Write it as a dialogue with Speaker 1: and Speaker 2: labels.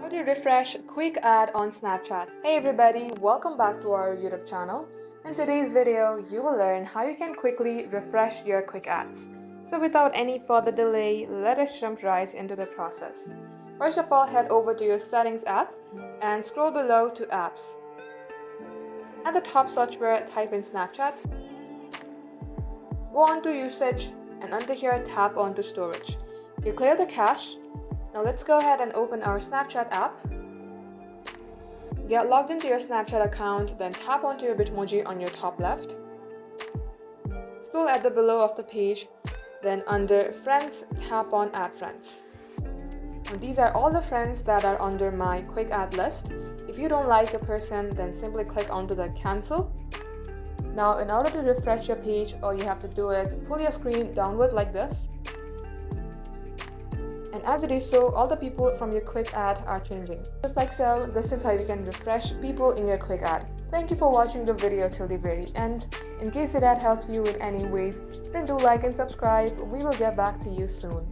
Speaker 1: How to refresh quick ad on Snapchat. Hey everybody, welcome back to our YouTube channel. In today's video, you will learn how you can quickly refresh your quick ads. So without any further delay, let us jump right into the process. First of all, head over to your settings app and scroll below to apps. At the top search bar, type in Snapchat. Go on to usage and under here tap onto storage. You clear the cache. Now let's go ahead and open our Snapchat app. Get logged into your Snapchat account, then tap onto your Bitmoji on your top left. Scroll at the below of the page, then under Friends, tap on Add Friends. Now, these are all the friends that are under my quick ad list. If you don't like a person, then simply click onto the cancel. Now in order to refresh your page, all you have to do is pull your screen downward like this. And as you do so, all the people from your quick ad are changing. Just like so, this is how you can refresh people in your quick ad. Thank you for watching the video till the very end. In case that helps you in any ways, then do like and subscribe. We will get back to you soon.